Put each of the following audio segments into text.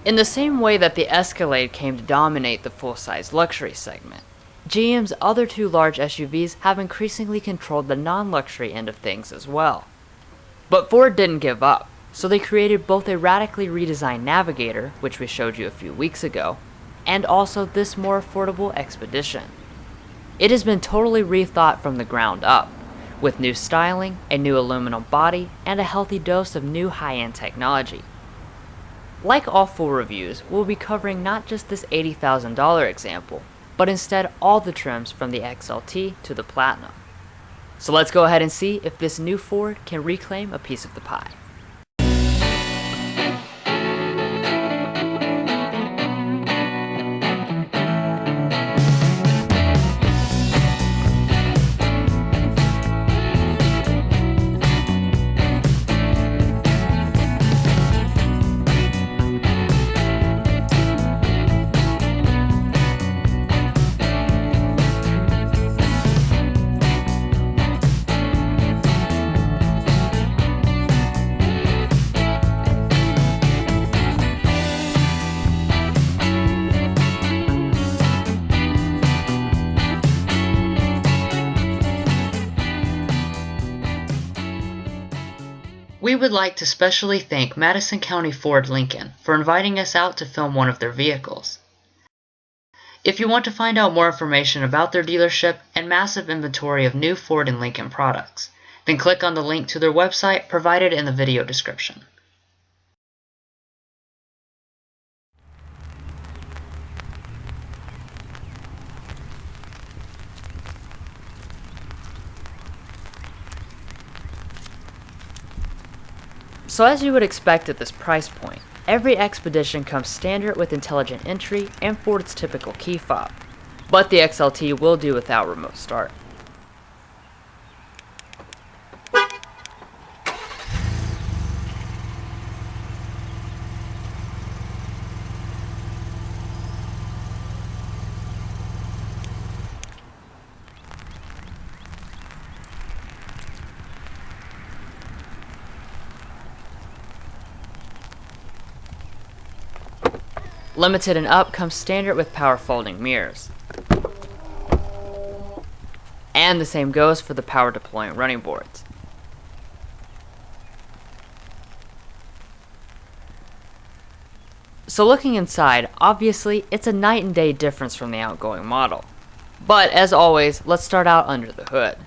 In the same way that the Escalade came to dominate the full-size luxury segment, GM's other two large SUVs have increasingly controlled the non-luxury end of things as well. But Ford didn't give up, so they created both a radically redesigned Navigator, which we showed you a few weeks ago, and also this more affordable Expedition. It has been totally rethought from the ground up, with new styling, a new aluminum body, and a healthy dose of new high-end technology. Like all full reviews, we'll be covering not just this $80,000 example, but instead all the trims from the XLT to the Platinum. So let's go ahead and see if this new Ford can reclaim a piece of the pie. We would like to specially thank Madison County Ford Lincoln for inviting us out to film one of their vehicles. If you want to find out more information about their dealership and massive inventory of new Ford and Lincoln products, then click on the link to their website provided in the video description. So as you would expect at this price point, every Expedition comes standard with intelligent entry and Ford's typical key fob, but the XLT will do without remote start. Limited and Up comes standard with power folding mirrors. And the same goes for the power deploying running boards. So looking inside, obviously it's a night and day difference from the outgoing model. But as always, let's start out under the hood.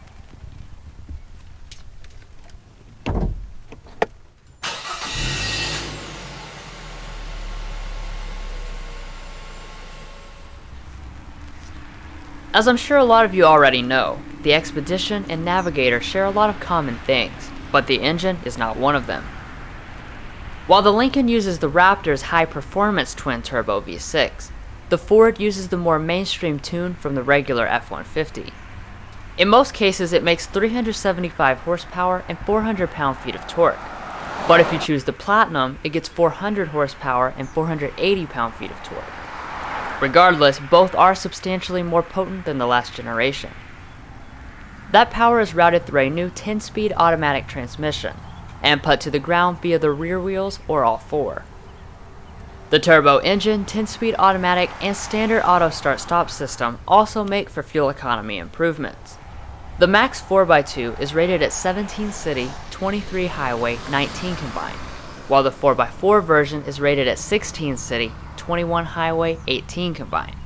As I'm sure a lot of you already know, the Expedition and Navigator share a lot of common things, but the engine is not one of them. While the Lincoln uses the Raptor's high-performance twin-turbo V6, the Ford uses the more mainstream tune from the regular F-150. In most cases, it makes 375 horsepower and 400 pound-feet of torque, but if you choose the Platinum, it gets 400 horsepower and 480 pound-feet of torque. Regardless, both are substantially more potent than the last generation. That power is routed through a new 10-speed automatic transmission, and put to the ground via the rear wheels or all four. The turbo engine, 10-speed automatic, and standard auto start-stop system also make for fuel economy improvements. The Max 4x2 is rated at 17 city, 23 highway, 19 combined, while the 4x4 version is rated at 16 city, 21 highway, 18 combined.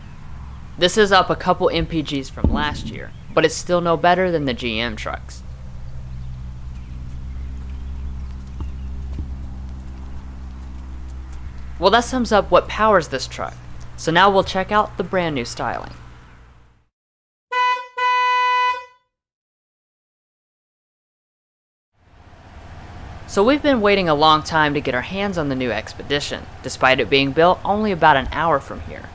This is up a couple MPGs from last year, but it's still no better than the GM trucks. Well, that sums up what powers this truck, so now we'll check out the brand new styling. So we've been waiting a long time to get our hands on the new Expedition, despite it being built only about an hour from here.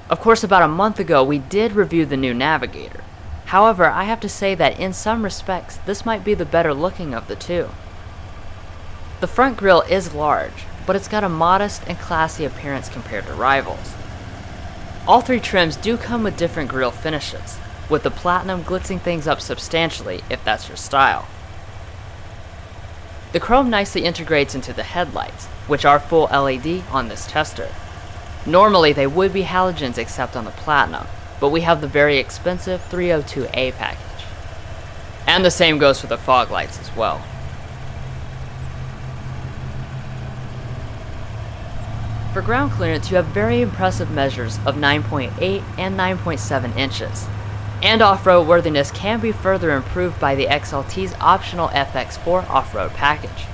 Of course, about a month ago we did review the new Navigator. However, I have to say that in some respects, this might be the better looking of the two. The front grille is large, but it's got a modest and classy appearance compared to rivals. All three trims do come with different grille finishes, with the Platinum glitzing things up substantially if that's your style. The chrome nicely integrates into the headlights, which are full LED on this tester. Normally they would be halogens except on the Platinum, but we have the very expensive 302A package. And the same goes for the fog lights as well. For ground clearance, you have very impressive measures of 9.8 and 9.7 inches. And off-road worthiness can be further improved by the XLT's optional FX4 off-road package.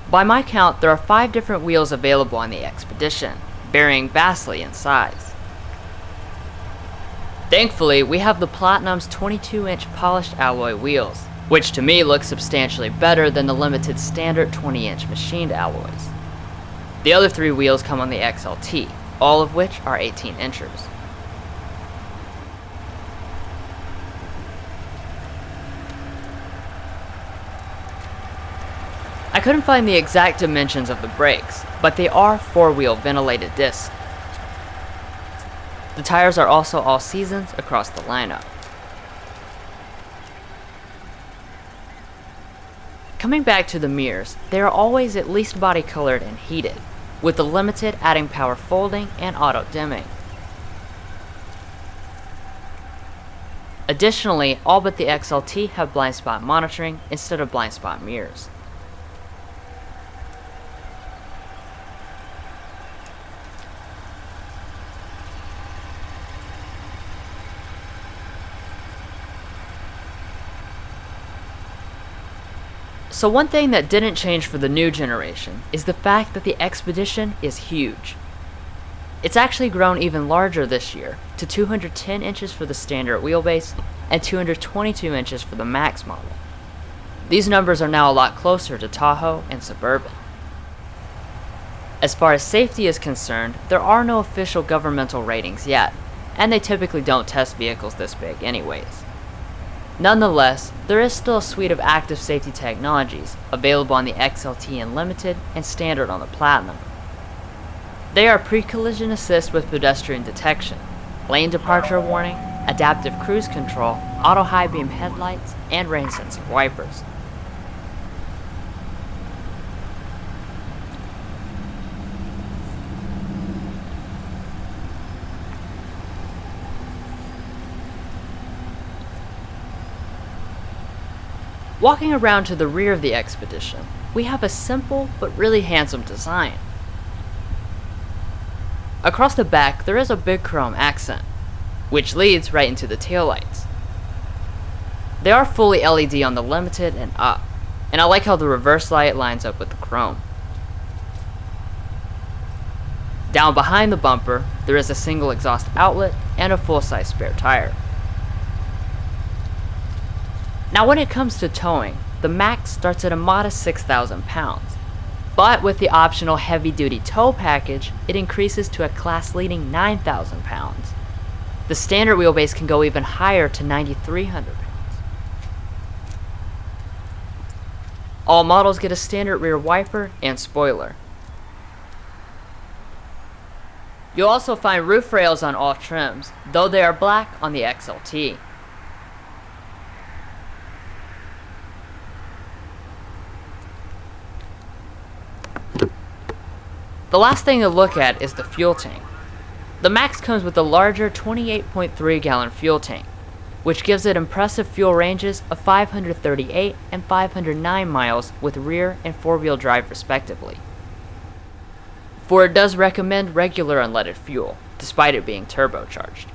By my count, there are 5 different wheels available on the Expedition, varying vastly in size. Thankfully, we have the Platinum's 22-inch polished alloy wheels, which to me look substantially better than the Limited's standard 20-inch machined alloys. The other 3 wheels come on the XLT, all of which are 18 inchers. I couldn't find the exact dimensions of the brakes, but they are 4-wheel ventilated discs. The tires are also all seasons across the lineup. Coming back to the mirrors, they are always at least body colored and heated, with the Limited adding power folding and auto dimming. Additionally, all but the XLT have blind spot monitoring instead of blind spot mirrors. So one thing that didn't change for the new generation is the fact that the Expedition is huge. It's actually grown even larger this year, to 210 inches for the standard wheelbase and 222 inches for the Max model. These numbers are now a lot closer to Tahoe and Suburban. As far as safety is concerned, there are no official governmental ratings yet, and they typically don't test vehicles this big anyways. Nonetheless, there is still a suite of active safety technologies available on the XLT and Limited and standard on the Platinum. They are pre-collision assist with pedestrian detection, lane departure warning, adaptive cruise control, auto high beam headlights, and rain sensing wipers. Walking around to the rear of the Expedition, we have a simple but really handsome design. Across the back, there is a big chrome accent, which leads right into the taillights. They are fully LED on the Limited and up, and I like how the reverse light lines up with the chrome. Down behind the bumper, there is a single exhaust outlet and a full-size spare tire. Now when it comes to towing, the Max starts at a modest 6,000 pounds, but with the optional heavy-duty tow package, it increases to a class-leading 9,000 pounds. The standard wheelbase can go even higher to 9,300 pounds. All models get a standard rear wiper and spoiler. You'll also find roof rails on all trims, though they are black on the XLT. The last thing to look at is the fuel tank. The Max comes with a larger 28.3 gallon fuel tank, which gives it impressive fuel ranges of 538 and 509 miles with rear and four-wheel drive respectively. Ford does recommend regular unleaded fuel, despite it being turbocharged.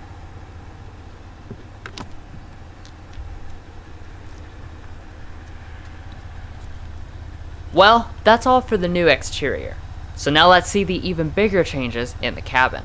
Well, that's all for the new exterior. So now let's see the even bigger changes in the cabin.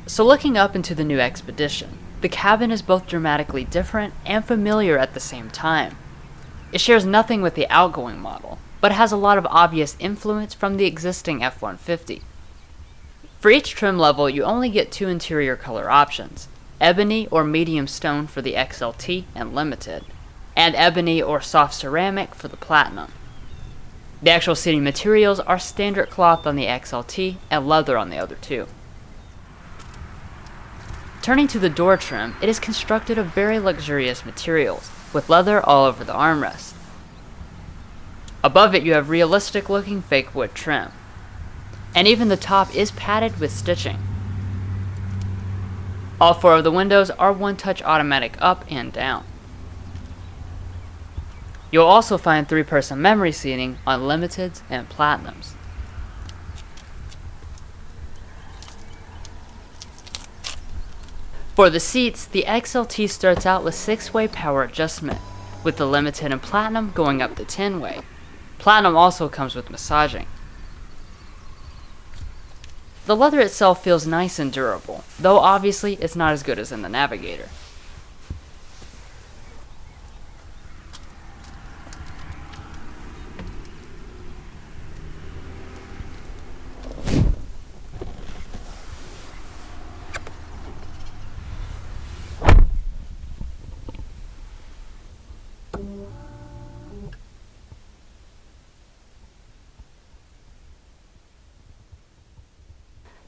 So looking up into the new Expedition, the cabin is both dramatically different and familiar at the same time. It shares nothing with the outgoing model, but has a lot of obvious influence from the existing F-150. For each trim level, you only get 2 interior color options, ebony or medium stone for the XLT and Limited, and ebony or soft ceramic for the Platinum. The actual seating materials are standard cloth on the XLT and leather on the other two. Turning to the door trim, it is constructed of very luxurious materials, with leather all over the armrest. Above it you have realistic looking fake wood trim, and even the top is padded with stitching. All 4 of the windows are one-touch automatic up and down. You'll also find 3-person memory seating on Limiteds and Platinums. For the seats, the XLT starts out with 6-way power adjustment, with the Limited and Platinum going up to 10-way. Platinum also comes with massaging. The leather itself feels nice and durable, though obviously it's not as good as in the Navigator.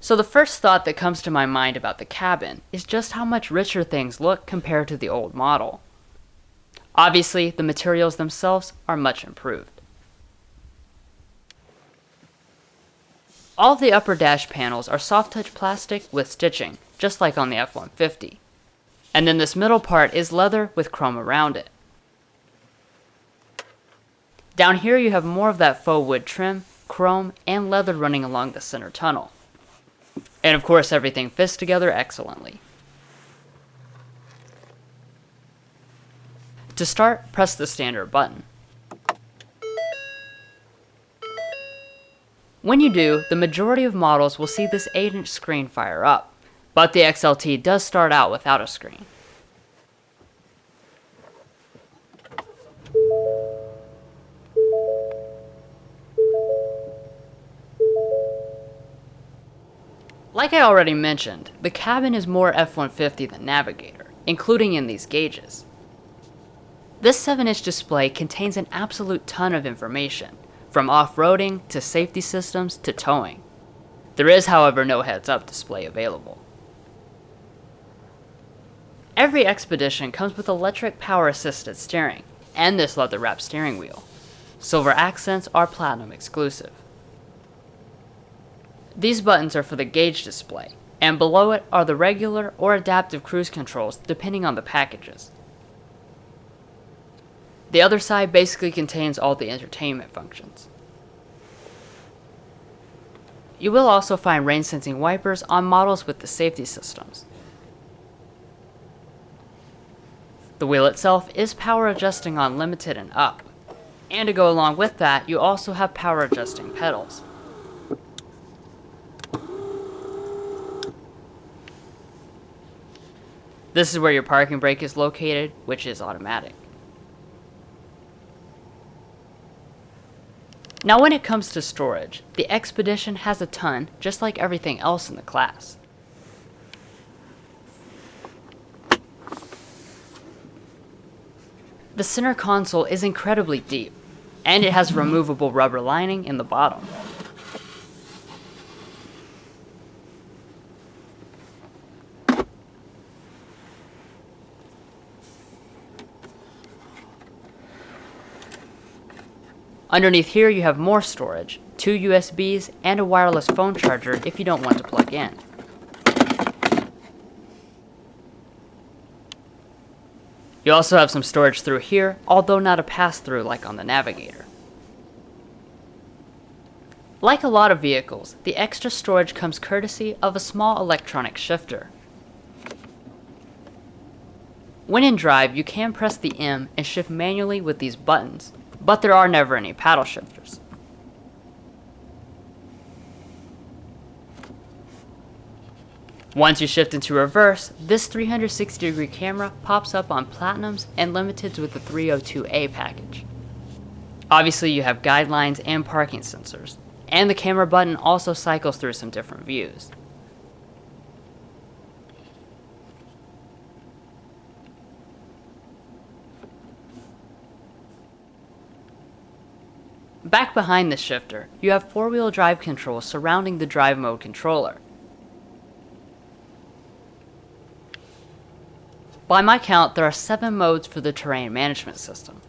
So the first thought that comes to my mind about the cabin is just how much richer things look compared to the old model. Obviously, the materials themselves are much improved. All of the upper dash panels are soft touch plastic with stitching, just like on the F-150. And then this middle part is leather with chrome around it. Down here you have more of that faux wood trim, chrome, and leather running along the center tunnel. And of course everything fits together excellently. To start, press the standard button. When you do, the majority of models will see this 8-inch screen fire up, but the XLT does start out without a screen. Like I already mentioned, the cabin is more F-150 than Navigator, including in these gauges. This 7-inch display contains an absolute ton of information, from off-roading to safety systems to towing. There is, however, no heads-up display available. Every Expedition comes with electric power-assisted steering, and this leather-wrapped steering wheel. Silver accents are Platinum exclusive. These buttons are for the gauge display, and below it are the regular or adaptive cruise controls depending on the packages. The other side basically contains all the entertainment functions. You will also find rain sensing wipers on models with the safety systems. The wheel itself is power adjusting on Limited and up, and to go along with that you also have power adjusting pedals. This is where your parking brake is located, which is automatic. Now when it comes to storage, the Expedition has a ton, just like everything else in the class. The center console is incredibly deep, and it has removable rubber lining in the bottom. Underneath here you have more storage, 2 USBs, and a wireless phone charger if you don't want to plug in. You also have some storage through here, although not a pass-through like on the Navigator. Like a lot of vehicles, the extra storage comes courtesy of a small electronic shifter. When in drive, you can press the M and shift manually with these buttons, but there are never any paddle shifters. Once you shift into reverse, this 360-degree camera pops up on Platinums and Limiteds with the 302A package. Obviously you have guidelines and parking sensors, and the camera button also cycles through some different views. Back behind the shifter, you have four-wheel drive controls surrounding the drive mode controller. By my count, there are 7 modes for the terrain management system.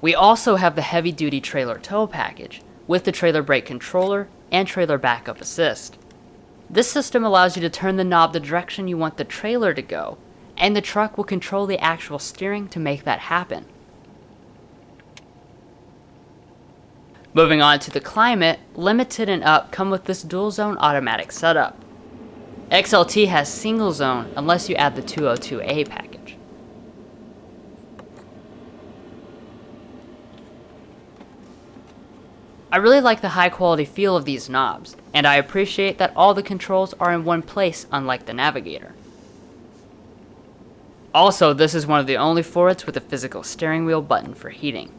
We also have the heavy-duty trailer tow package, with the trailer brake controller and trailer backup assist. This system allows you to turn the knob the direction you want the trailer to go, and the truck will control the actual steering to make that happen. Moving on to the climate, Limited and Up come with this dual zone automatic setup. XLT has single zone unless you add the 202A package. I really like the high quality feel of these knobs, and I appreciate that all the controls are in one place unlike the Navigator. Also, this is one of the only Fords with a physical steering wheel button for heating.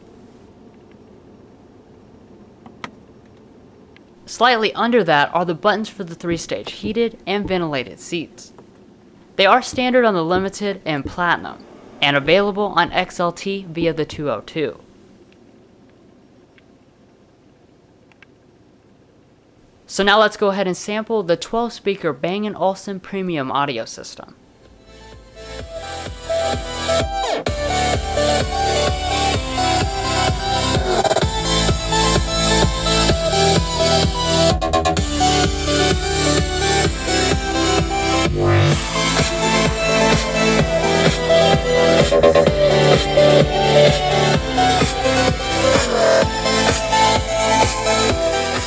Slightly under that are the buttons for the 3-stage heated and ventilated seats. They are standard on the Limited and Platinum, and available on XLT via the 202. So now let's go ahead and sample the 12-speaker Bang & Olufsen premium audio system.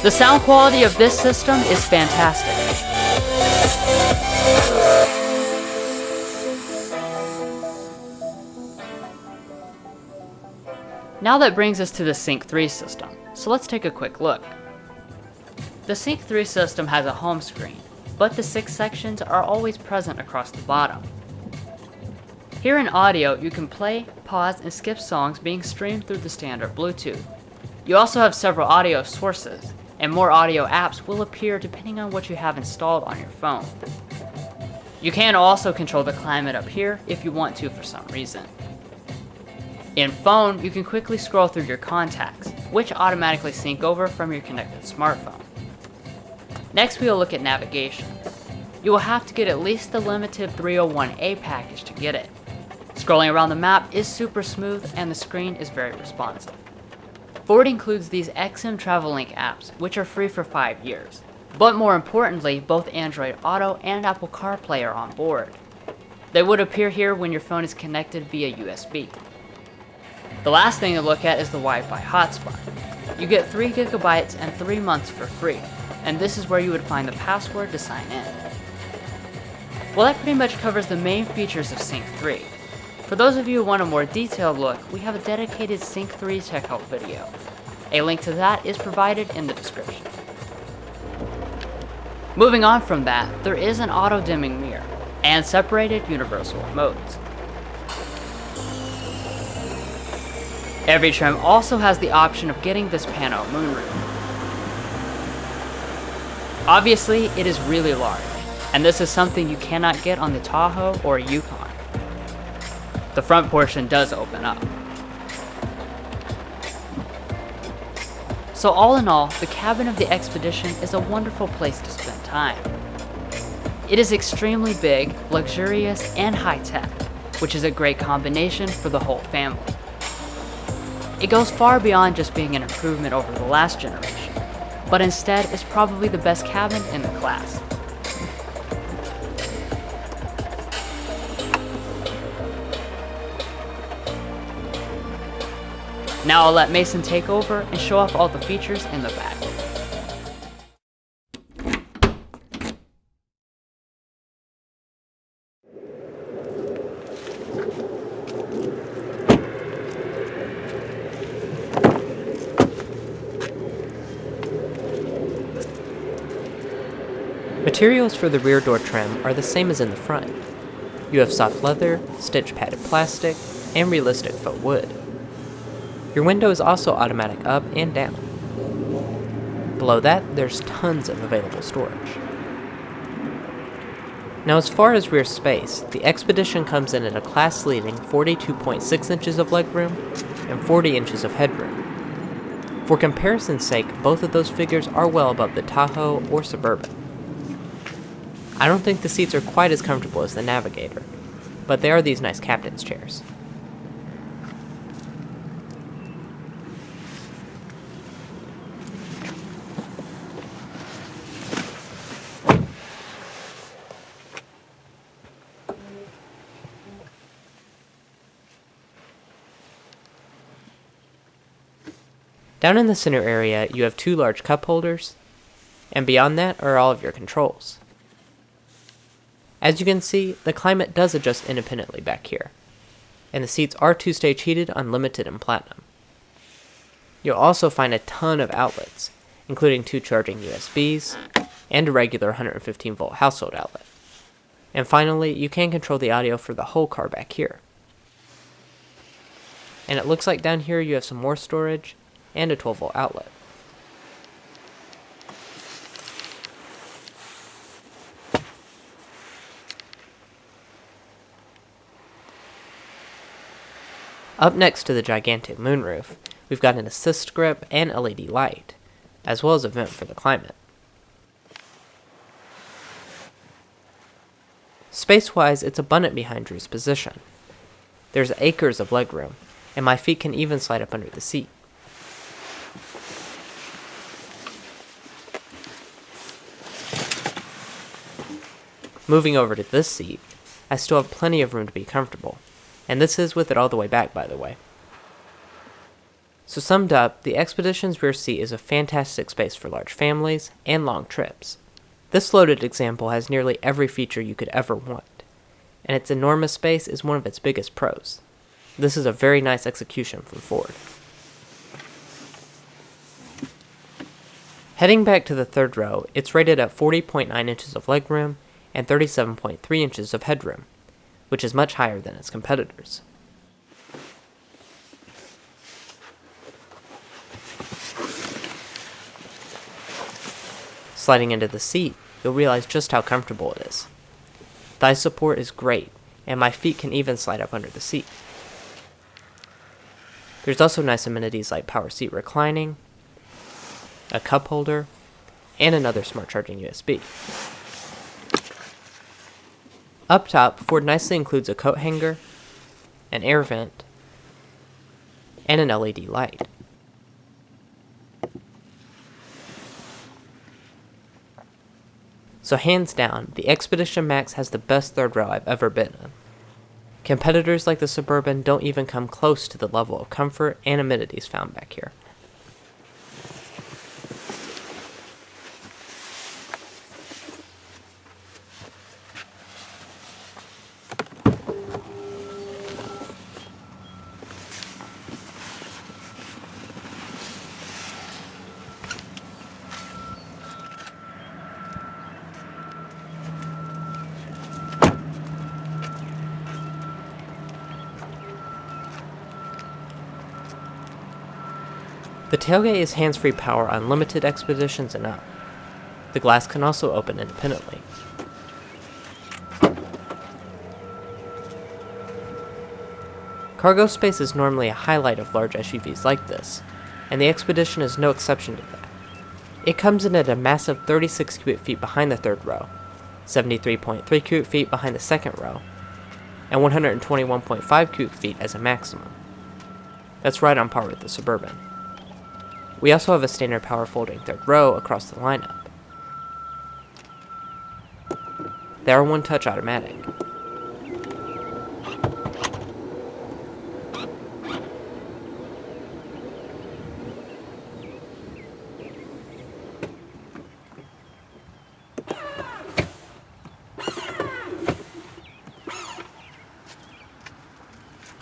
The sound quality of this system is fantastic. Now that brings us to the Sync 3 system, so let's take a quick look. The Sync 3 system has a home screen, but the 6 sections are always present across the bottom. Here in audio, you can play, pause, and skip songs being streamed through the standard Bluetooth. You also have several audio sources, and more audio apps will appear depending on what you have installed on your phone. You can also control the climate up here if you want to for some reason. In phone, you can quickly scroll through your contacts, which automatically sync over from your connected smartphone. Next, we will look at navigation. You will have to get at least the Limited 301A package to get it. Scrolling around the map is super smooth and the screen is very responsive. Ford includes these XM TravelLink apps, which are free for 5 years. But more importantly, both Android Auto and Apple CarPlay are on board. They would appear here when your phone is connected via USB. The last thing to look at is the Wi-Fi hotspot. You get 3 GB and 3 months for free, and this is where you would find the password to sign in. Well, that pretty much covers the main features of Sync 3. For those of you who want a more detailed look, we have a dedicated Sync 3 checkout video. A link to that is provided in the description. Moving on from that, there is an auto-dimming mirror and separated universal modes. Every trim also has the option of getting this pano moonroof. Obviously, it is really large, and this is something you cannot get on the Tahoe or Yukon. The front portion does open up. So all in all, the cabin of the Expedition is a wonderful place to spend time. It is extremely big, luxurious, and high-tech, which is a great combination for the whole family. It goes far beyond just being an improvement over the last generation, but instead is probably the best cabin in the class. Now I'll let Mason take over and show off all the features in the back. Materials for the rear door trim are the same as in the front. You have soft leather, stitch padded plastic, and realistic faux wood. Your window is also automatic up and down. Below that, there's tons of available storage. Now as far as rear space, the Expedition comes in at a class-leading 42.6 inches of legroom and 40 inches of headroom. For comparison's sake, both of those figures are well above the Tahoe or Suburban. I don't think the seats are quite as comfortable as the Navigator, but they are these nice captain's chairs. Down in the center area, you have two large cup holders, and beyond that are all of your controls. As you can see, the climate does adjust independently back here, and the seats are 2-stage heated, unlimited, and platinum. You'll also find a ton of outlets, including 2 charging USBs, and a regular 115-volt household outlet. And finally, you can control the audio for the whole car back here. And it looks like down here you have some more storage, and a 12-volt outlet. Up next to the gigantic moonroof, we've got an assist grip and LED light, as well as a vent for the climate. Space-wise, it's abundant behind Drew's position. There's acres of legroom, and my feet can even slide up under the seat. Moving over to this seat, I still have plenty of room to be comfortable, and this is with it all the way back, by the way. So summed up, the Expedition's rear seat is a fantastic space for large families and long trips. This loaded example has nearly every feature you could ever want, and its enormous space is one of its biggest pros. This is a very nice execution from Ford. Heading back to the third row, it's rated at 40.9 inches of legroom and 37.3 inches of headroom, which is much higher than its competitors. Sliding into the seat, you'll realize just how comfortable it is. Thigh support is great, and my feet can even slide up under the seat. There's also nice amenities like power seat reclining, a cup holder, and another smart charging USB. Up top, Ford nicely includes a coat hanger, an air vent, and an LED light. So hands down, the Expedition Max has the best third row I've ever been in. Competitors like the Suburban don't even come close to the level of comfort and amenities found back here. The tailgate is hands-free power on limited Expeditions and up. The glass can also open independently. Cargo space is normally a highlight of large SUVs like this, and the Expedition is no exception to that. It comes in at a massive 36 cubic feet behind the third row, 73.3 cubic feet behind the second row, and 121.5 cubic feet as a maximum. That's right on par with the Suburban. We also have a standard power folding third row across the lineup. They are one-touch automatic.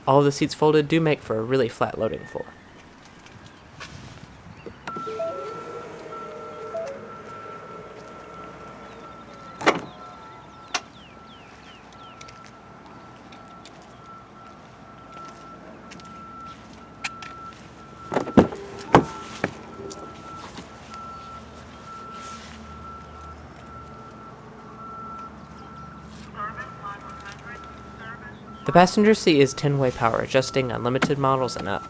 All of the seats folded do make for a really flat loading floor. The passenger seat is 10-way power adjusting on limited models and up.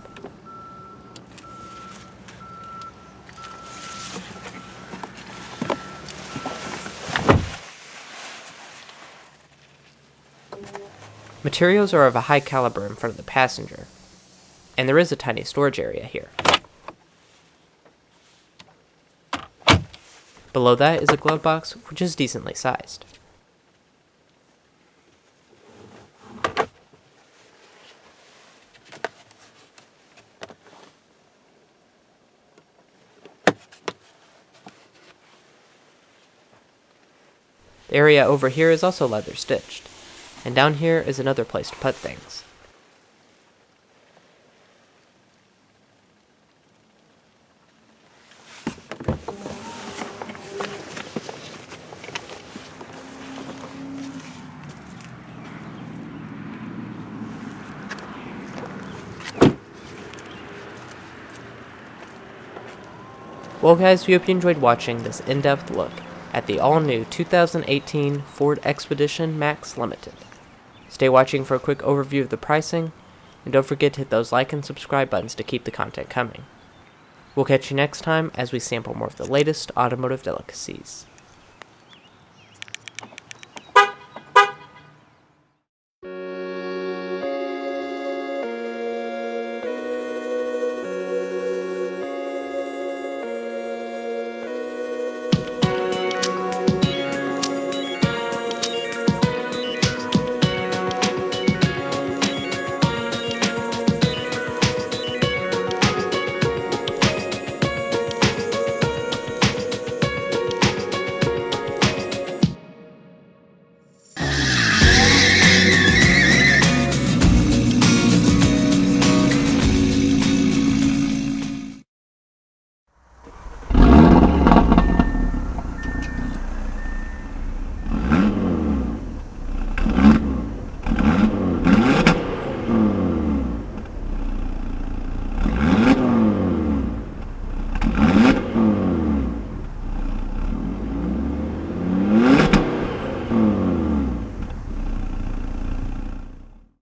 Materials are of a high caliber in front of the passenger, and there is a tiny storage area here. Below that is a glove box, which is decently sized. The area over here is also leather stitched, and down here is another place to put things. Well guys, we hope you enjoyed watching this in-depth look at the all-new 2018 Ford Expedition Max Limited. Stay watching for a quick overview of the pricing, and don't forget to hit those like and subscribe buttons to keep the content coming. We'll catch you next time as we sample more of the latest automotive delicacies.